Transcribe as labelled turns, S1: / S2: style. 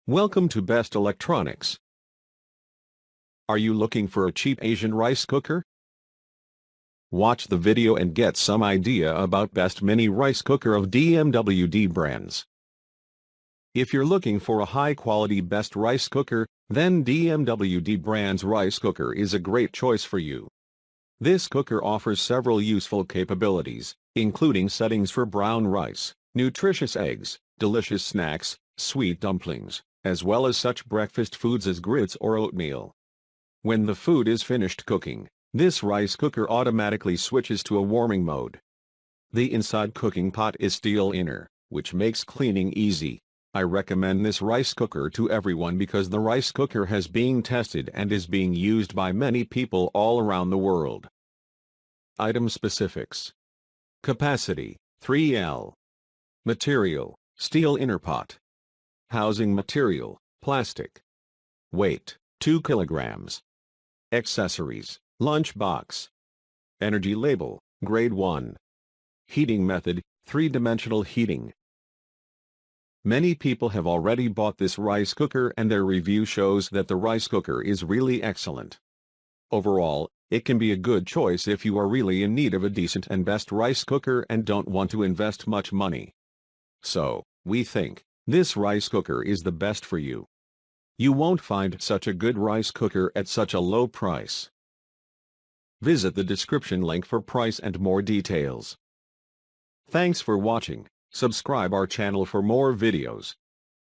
S1: Welcome to Best Electronics. Are you looking for a cheap Asian rice cooker? Watch the video and get some idea about best mini rice cooker of DMWD brands. If you're looking for a high-quality best rice cooker, then DMWD brand's rice cooker is a great choice for you. This cooker offers several useful capabilities, including settings for brown rice, nutritious eggs, delicious snacks, sweet dumplings, as well as such breakfast foods as grits or oatmeal. When the food is finished cooking, this rice cooker automatically switches to a warming mode. The inside cooking pot is steel inner, which makes cleaning easy. I recommend this rice cooker to everyone because the rice cooker has been tested and is being used by many people all around the world. Item specifics. Capacity, 3L. Material, steel inner pot. Housing material, plastic. Weight, 2 kilograms. Accessories, lunch box. Energy label, grade 1. Heating method, 3-dimensional heating. Many people have already bought this rice cooker and their review shows that the rice cooker is really excellent. Overall, it can be a good choice if you are really in need of a decent and best rice cooker and don't want to invest much money. So, we think this rice cooker is the best for you. You won't find such a good rice cooker at such a low price. Visit the description link for price and more details. Thanks for watching. Subscribe our channel for more videos.